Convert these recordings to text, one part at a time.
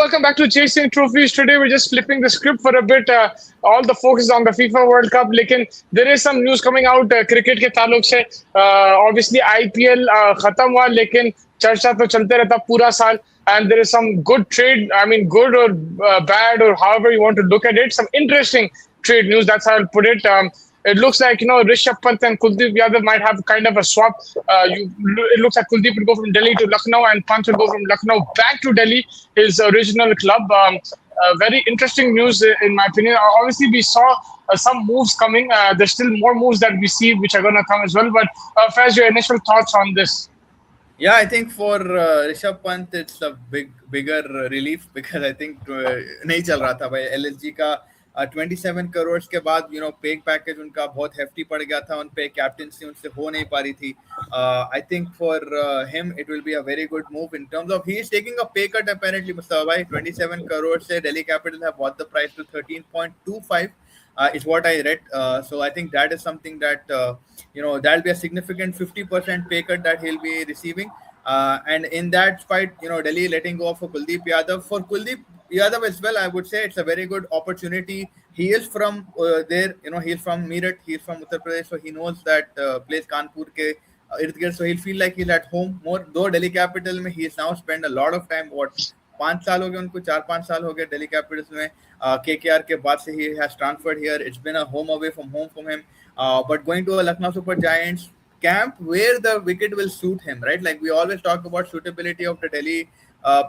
Welcome back to Chasing Trophies. Today we're just flipping the script for a bit. All the focus is on the FIFA World Cup. लेकिन there is some news coming out cricket के ताल्लुक से. Obviously IPL खत्म हुआ लेकिन चर्चा तो चलते रहता पूरा साल. And there is some good trade. I mean, good or bad or however you want to look at it. Some interesting trade news. That's how I'll put it. It looks like Rishabh Pant and Kuldeep Yadav might have kind of a swap. It looks like Kuldeep will go from Delhi to Lucknow and Pant will go from Lucknow back to Delhi, his original club. Very interesting news in my opinion. Obviously, we saw some moves coming. There's still more moves that we see which are going to come as well. But Faiz, your initial thoughts on this? Yeah, I think for Rishabh Pant, it's a bigger relief because I think नहीं चल रहा था भाई LSG का 27 करोड़ के बाद पे package उनका बहुत hefty पड़ गया था उन पे कैप्टनसी उनसे हो नहीं पा रही थी. I think for him it will be a very good move in terms of he is taking a pay cut apparently. Mustafa bhai 27 crore से Delhi Capitals have bought the price to 13.25. Is what I read. So I think that is something that that'll be a significant 50% pay cut that he'll be receiving. And in that spite, Delhi letting go of Kuldeep Yadav. For Kuldeep Yadav as well, I would say it's a very good opportunity. He is from there, he's from Meerut, he's from Uttar Pradesh, so he knows that place Kanpur ke ird-gird, so he'll feel like he's at home more. Though Delhi Capital mein he has now spent a lot of time, 5 साल हो गए उनको 4-5 साल हो गए Delhi Capitals में KKR के बाद से ही has transferred here it's been a home away from home for him but going to a Lucknow super giants camp where the wicket will suit him, right? Like we always talk about suitability of the Delhi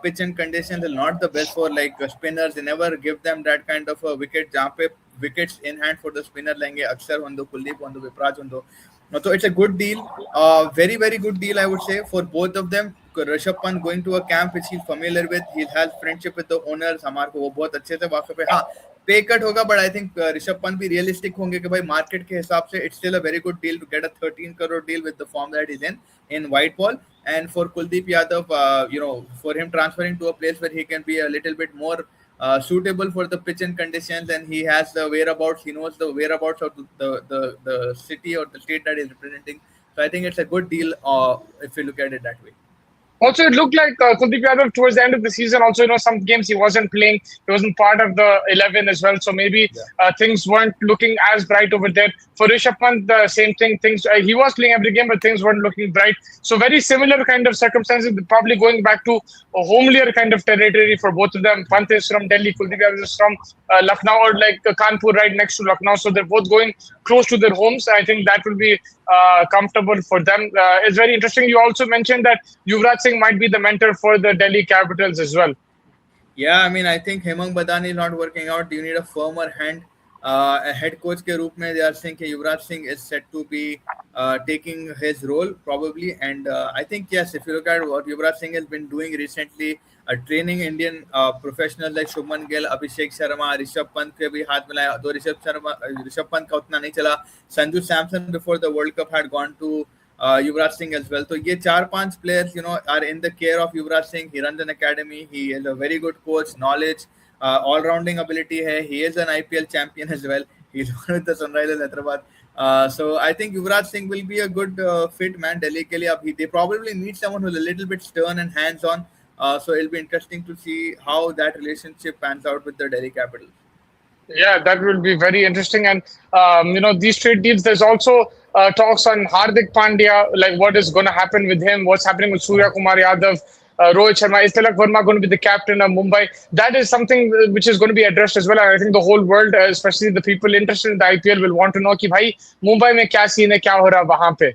pitch and conditions are not the best for like spinners. They never give them that kind of a wicket जहाँ पे wickets in hand for the spinner लेंगे अक्सर हों दो कुलदीप हों दो विपराज हों दो. So it's a good deal, very very good deal I would say for both of them. Rishabh Pant going to a camp which he's familiar with, he has friendship with the owners, हमारे को वो बहुत अच्छे से वाकिफ है. हाँ pay cut होगा but I think Rishabh Pant भी रियलिस्टिक होंगे कि भाई मार्केट के हिसाब से it's still a very good deal to get a 13 crore deal with the form that is in white ball. And for Kuldeep Yadav, for him transferring to a place where he can be a little bit more suitable for the pitch and conditions, and he has the whereabouts, he knows the whereabouts of the city or the state that he's representing. So I think it's a good deal if you look at it that way. Also, it looked like Kuldeep Yadav towards the end of the season. Also, some games he wasn't playing. He wasn't part of the 11 as well. So maybe things weren't looking as bright over there. For Rishabh Pant, the same thing. Things he was playing every game, but things weren't looking bright. So very similar kind of circumstances. Probably going back to a homelier kind of territory for both of them. Pant is from Delhi. Kuldeep Yadav is from Lucknow or like Kanpur, right next to Lucknow. So they're both going close to their homes. I think that will be comfortable for them. It's very interesting. You also mentioned that Yuvraj Singh might be the mentor for the Delhi Capitals as well. Yeah, I mean, I think Hemang Badani is not working out. You need a firmer hand. A head coach के रूप में they are saying कि Yuvraj Singh is set to be taking his role probably, and I think yes, if you look at what Yuvraj Singh has been doing recently, training Indian professionals like Shubman Gill, Abhishek Sharma, Rishabh Pant के भी हाथ मिलाया. तो Rishabh Pant का उतना नहीं चला. Sanju Samson before the World Cup had gone to Yuvraj Singh as well. So ये 4-5 players are in the care of Yuvraj Singh. He runs an academy. He is a very good coach, knowledge, all-rounding ability hai. He is an IPL champion as well. He's with the Sunrisers Hyderabad. So I think Yuvraj Singh will be a good fit man Delhi के लिए. They probably need someone who's a little bit stern and hands-on. So it'll be interesting to see how that relationship pans out with the Delhi Capitals. Yeah, that will be very interesting. And, these trade deals, there's also talks on Hardik Pandya, like what is going to happen with him, what's happening with Surya Kumar Yadav, Rohit Sharma. Is Tilak Verma going to be the captain of Mumbai? That is something which is going to be addressed as well. And I think the whole world, especially the people interested in the IPL, will want to know कि भाई मुंबई में क्या scene है, क्या हो रहा वहाँ पे.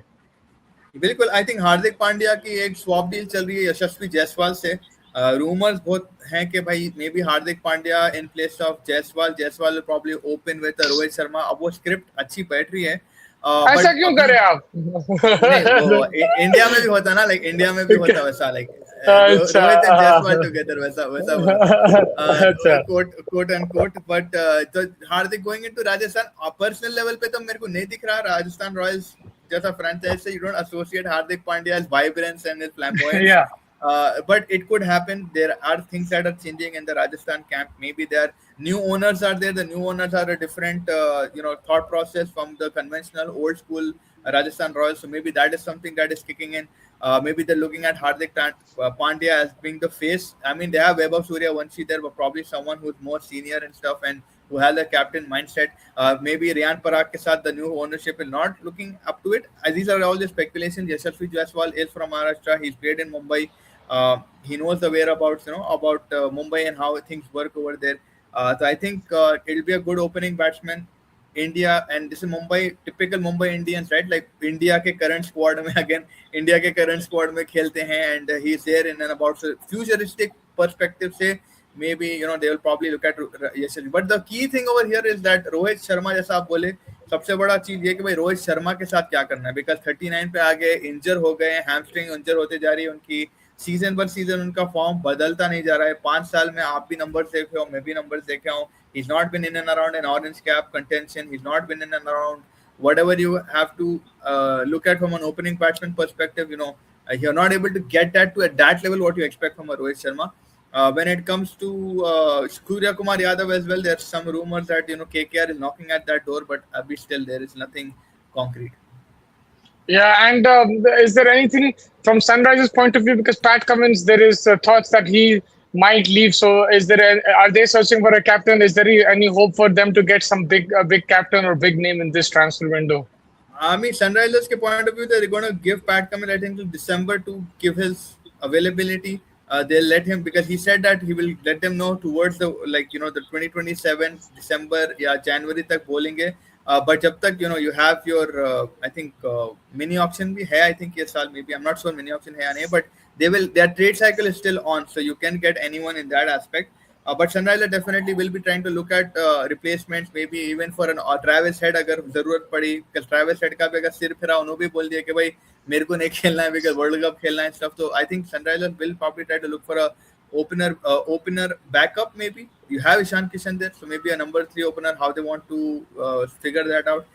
बिल्कुल. आई थिंक हार्दिक पांड्या की एक स्वैप डील चल रही है यशस्वी जायसवाल से. रूमर्स बहुत हैं कि भाई may be Hardik Pandya in place of Jaiswal will probably open with Rohit Sharma. अब वो स्क्रिप्ट अच्छी बैठ रही है. ऐसा क्यों करे आप? इंडिया में भी होता ना, लाइक इंडिया में भी होता वैसा, like Rohit and Jaiswal together वैसा कोट एंड कोट. बट तो Hardik going into Rajasthan personal level पे तो मेरे को नहीं दिख रहा राजस्थान रॉयल्स जैसा फ्रेंचाइज से. You don't associate Hardik Pandya's vibrance and his flamboyance. But it could happen. There are things that are changing in the Rajasthan camp. Maybe there new owners are there. The new owners are a different, thought process from the conventional old school Rajasthan Royals. So maybe that is something that is kicking in. Maybe they're looking at Pandya as being the face. I mean, they have Vaibhav Suryavanshi there, but probably someone who's more senior and stuff and who has a captain mindset. Maybe Ryan Parag ke saath, the new ownership is not looking up to it. These are all the speculations. Yashasvi Jaiswal is from Maharashtra. He's played in Mumbai. He knows the whereabouts, about Mumbai and how things work over there. So I think it'll be a good opening batsman. India, and this is Mumbai, typical Mumbai Indians, right? Like India के current squad में again, India के current squad में खेलते हैं, and he's there in and about. So futuristic perspective से maybe they will probably look at Yashasvi. But the key thing over here is that Rohit Sharma, जैसा आप बोले, सबसे बड़ा चीज ये कि भाई रोहित शर्मा के साथ क्या करना है, बिकॉज 39 पे आ गए, इंजर हो गए, हैमस्ट्रिंग इंजर होते जा रही है उनकी, सीजन पर सीजन उनका फॉर्म बदलता नहीं जा रहा है. 5 साल में आप भी नंबर्स देखे हो, मैं भी नंबर्स देखा हूँ. He's not been in and around an orange cap contention. He's not been in and around whatever you have to look at from an opening batsman perspective. You're not able to get that to at that level what you expect from a Rohit Sharma. When it comes to Surya Kumar Yadav as well, there's some rumors that KKR is knocking at that door, but still there is nothing concrete. Yeah, and is there anything from Sunrisers' point of view? Because Pat Cummins, there is thoughts that he might leave. So, are they searching for a captain? Is there any hope for them to get some big captain or big name in this transfer window? I mean, Sunrisers' point of view, they're going to give Pat Cummins, I think, till December to give his availability. They'll let him, because he said that he will let them know towards the the 2027 December, January tak bolenge. But jab tak you have your I think mini auction bhi hai, I think yes saal maybe, I'm not sure mini auction hai ya nahi, but their trade cycle is still on, so you can get anyone in that aspect. But Sunrisers definitely will be trying to look at replacements, maybe even for an Travis Head अगर जरूरत पड़ी, because Travis Head का भी अगर सिर फिरा, उन्होंने भी बोल दिया कि भाई मेरे को नहीं खेलना है because World Cup खेलना है stuff. So I think Sunrisers will probably try to look for a opener backup. Maybe you have Ishan Kishan there, so maybe a number 3 opener. How they want to figure that out?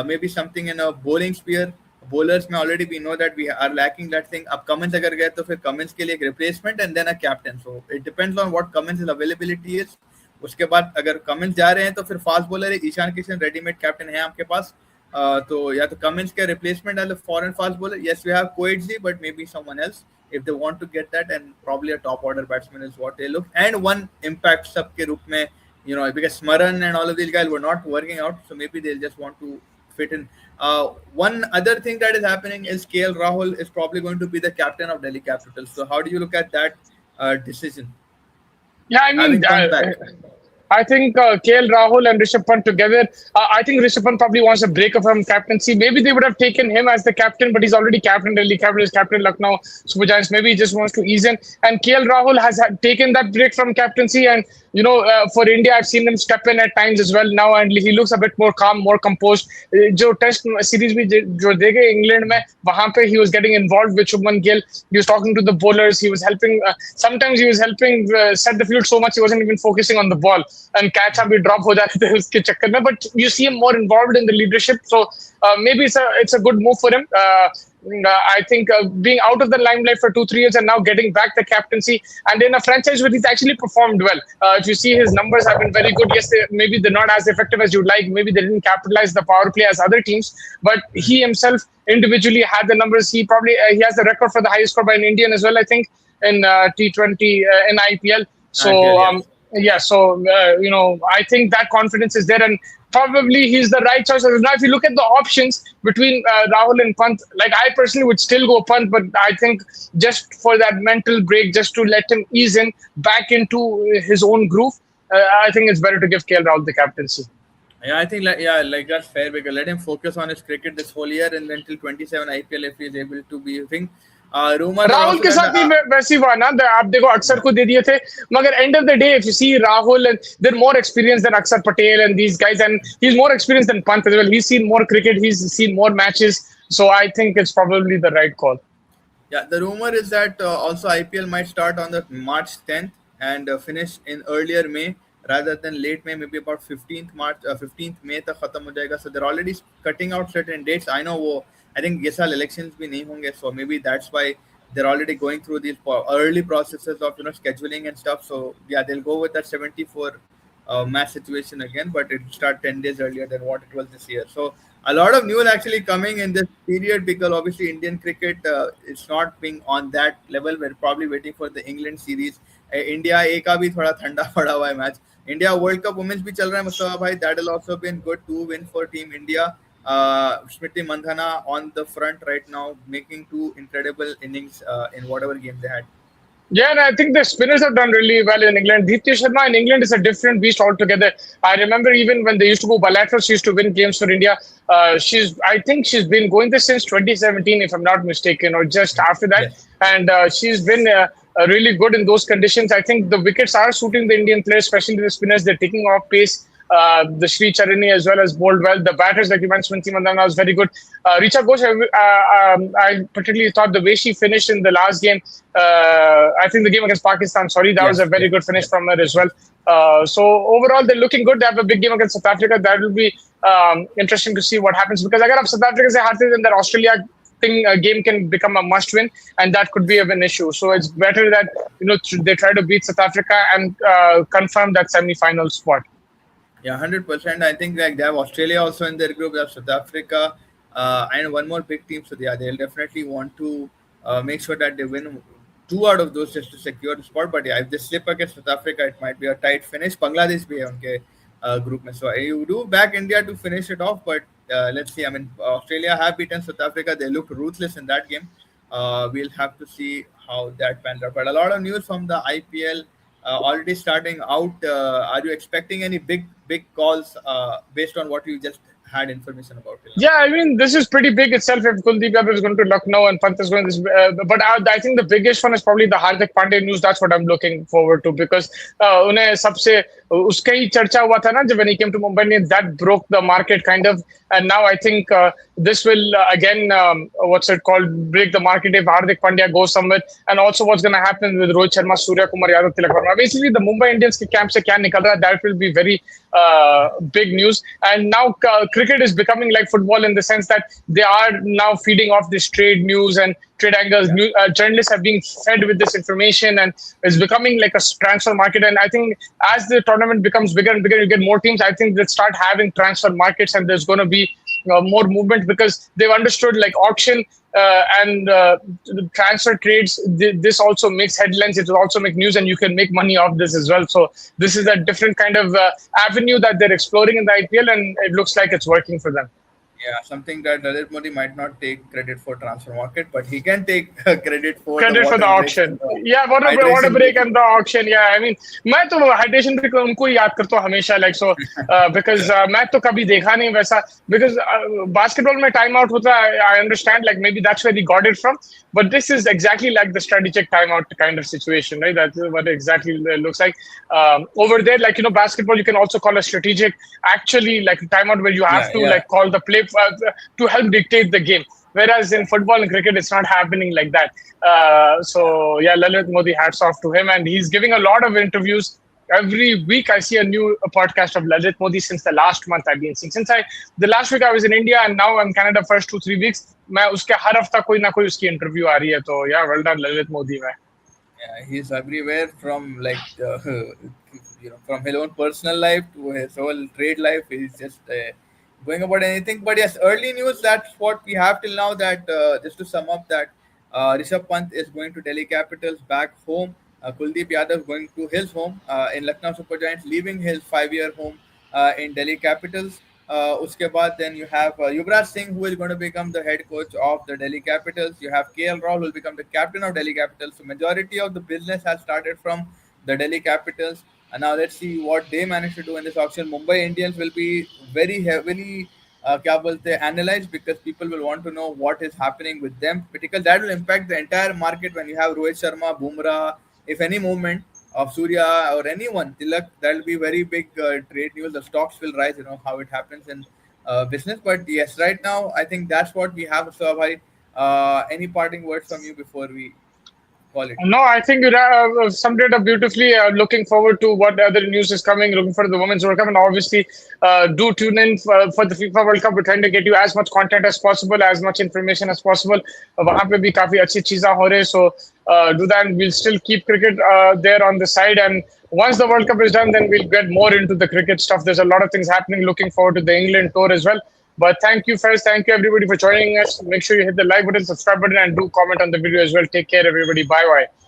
Maybe something in a bowling sphere. Bowlers में already we know that we are lacking that thing. अब Cummins अगर गए तो फिर Cummins के लिए एक replacement and then a captain. So it depends on what Cummins' availability is. उसके बाद अगर Cummins जा रहे हैं तो फिर fast bowler है ईशान किशन, ready-made captain है आपके पास. तो या तो Cummins के replacement as a foreign fast bowler. Yes, we have Coetzee, but maybe someone else if they want to get that, and probably a top order batsman is what they look. And one impact sub के रूप में, because Smaran and all of these guys were not working out, so maybe they'll just want to fit in. One other thing that is happening is KL Rahul is probably going to be the captain of Delhi Capitals. So how do you look at that decision? Yeah, I mean, I think KL Rahul and Rishabh Pant together, I think Rishabh Pant probably wants a break from captaincy. Maybe they would have taken him as the captain, but he's already captain Delhi Capitals, captain Lucknow Super Giants. Maybe he just wants to ease in. And KL Rahul has taken that break from captaincy. And, for India, I've seen him step in at times as well now. And he looks a bit more calm, more composed. जो test series भी जो देखे England में, वहां पे he was getting involved with Shubman Gill. He was talking to the bowlers. He was helping. Sometimes he was helping set the field so much he wasn't even focusing on the ball. And catch up, drop हो जाते थे उसके चक्कर में. But you see him more involved in the leadership. So maybe it's a good move for him. I think being out of the limelight for 2-3 years and now getting back the captaincy, and in a franchise where he's actually performed well. If you see his numbers have been very good. Yes, maybe they're not as effective as you'd like. Maybe they didn't capitalize the power play as other teams. But he himself individually had the numbers. He has the record for the highest score by an Indian as well, I think, in T20 in IPL. So I think that confidence is there, and probably he's the right choice. Now, if you look at the options between Rahul and Pant, like I personally would still go Pant, but I think just for that mental break, just to let him ease in back into his own groove, I think it's better to give KL Rahul the captaincy. Yeah, I think like that's fair, because let him focus on his cricket this whole year and until 27 IPL if he's able to be a thing. Rahul के साथ भी वैसी हुआ ना, आप देखो अक्सर को दे दिए थे, मगर end of the day if you see Rahul and they're more experienced than Akshar Patel and these guys, and he's more experienced than Pant as well. He's seen more cricket, he's seen more matches, so I think it's probably the right call. Yeah, the rumor is that also IPL might start on the March 10th and finish in earlier May rather than late May, maybe about 15th May तक खत्म हो जाएगा. So they're already cutting out certain dates. I know I think ये साल elections भी नहीं होंगे, so maybe that's why they're already going through these early processes of scheduling and stuff. So yeah, they'll go with that 74 match situation again, but it start 10 days earlier than what it was this year. So a lot of news actually coming in this period because obviously Indian cricket is not being on that level. We're probably waiting for the England series. India A का भी थोड़ा ठंडा पड़ा हुआ है match. India world cup women's भी चल रहा है मुस्तफा भाई. That will also been good to win for team India. Smriti Mandhana on the front right now, making two incredible innings in whatever game they had. Yeah, and I think the spinners have done really well in England. Deepti Sharma in England is a different beast altogether. I remember even when they used to go bilateral, she used to win games for India. I think she's been going this since 2017, if I'm not mistaken, or just after that. Yes. And she's been really good in those conditions. I think the wickets are suiting the Indian players, especially the spinners. They're taking off pace. The Sri Charini as well as bowled well. The batters, like you mentioned, Smriti Mandhana was very good. Richa Ghosh, I particularly thought the way she finished in the last game, I think the game against Pakistan, sorry, that was a very good finish from her as well. So overall, they're looking good. They have a big game against South Africa. That will be interesting to see what happens because agar South Africa se haarte then that Australia game can become a must win, and that could be an issue. So it's better that they try to beat South Africa and confirm that semi-final spot. Yeah, 100%. I think like they have Australia also in their group. They have South Africa and one more big team. So yeah, they'll definitely want to make sure that they win two out of those just to secure the spot. But yeah, if they slip against South Africa, it might be a tight finish. Bangladesh bhi hai unke group mein. So you do back India to finish it off, but let's see. I mean, Australia have beaten South Africa. They looked ruthless in that game. We'll have to see how that pans out. But a lot of news from the IPL already starting out. Are you expecting any big calls based on what you just had information about? Yeah, I mean, this is pretty big itself if Kuldeep Yadav is going to Lucknow and Pant is going this. But I think the biggest one is probably the Hardik Pandya news. That's what I'm looking forward to because उन्हें सबसे उसका ही चर्चा हुआ था ना when he came to Mumbai Indians, that broke the market kind of. And now I think this will again, what's it called, break the market if Hardik Pandya goes somewhere. And also what's going to happen with Rohit Sharma, Surya Kumar Yadav, Tilak Varma. Basically, the Mumbai Indians के camp से क्या निकल रहा है, that will be very big news. And now cricket is becoming like football in the sense that they are now feeding off this trade news and trade angles. Journalists are being fed with this information and it's becoming like a transfer market. And I think as the tournament becomes bigger and bigger, you get more teams. I think they start having transfer markets and there's going to be more movement because they've understood like auction and transfer trades. This also makes headlines. It will also make news and you can make money off this as well. So this is a different kind of avenue that they're exploring in the IPL and it looks like it's working for them. Yeah, something that Lalit Modi might not take credit for transfer market, but he can take credit for the auction. Yeah, water break and the auction. Yeah, I mean, मैं तो hydration break उनको याद करता हूँ हमेशा like so because मैं तो कभी देखा नहीं वैसा because basketball में time out होता है. I understand like maybe that's where he got it from, but this is exactly like the strategic timeout kind of situation, right? That's what it exactly looks like. Over there, like basketball, you can also call a strategic actually like timeout where you have to like call the play to help dictate the game. Whereas in football and cricket, it's not happening like that. So yeah, Lalit Modi, hats off to him, and he's giving a lot of interviews. Every week I see a new podcast of Lalit Modi since the last month I've been seeing. The last week I was in India and now I'm Canada first 2-3 weeks. मैं उसके हर हफ्ता कोई ना कोई उसकी interview आ रही है तो yeah, well done Lalit Modi में. Yeah, he's everywhere from like from his own personal life to his whole trade life. He's just going about anything. But yes, early news. That's what we have till now. That just to sum up, that Rishabh Pant is going to Delhi Capitals back home. Kuldeep Yadav going to his home in Lucknow Super Giants, leaving his 5-year home in Delhi Capitals. Uske baad, then you have Yuvraj Singh, who is going to become the head coach of the Delhi Capitals. You have KL Rahul, who will become the captain of Delhi Capitals. So majority of the business has started from the Delhi Capitals. And now let's see what they manage to do in this auction. Mumbai Indians will be very heavily analyzed because people will want to know what is happening with them. Because that will impact the entire market when you have Rohit Sharma, Bumrah. If any movement of Surya or anyone, Tilak, that will be very big trade news. The stocks will rise, how it happens in business. But yes, right now, I think that's what we have. So, any parting words from you before we call it? No, I think you summed it up beautifully. Looking forward to what other news is coming. Looking for the Women's World Cup. And obviously, do tune in for the FIFA World Cup. We're trying to get you as much content as possible, as much information as possible. वहाँ पे भी काफी अच्छी चीजें हो रही. So do that. And we'll still keep cricket there on the side. And once the World Cup is done, then we'll get more into the cricket stuff. There's a lot of things happening. Looking forward to the England tour as well. But thank you, Faiz. Thank you, everybody, for joining us. Make sure you hit the like button, subscribe button, and do comment on the video as well. Take care, everybody. Bye bye.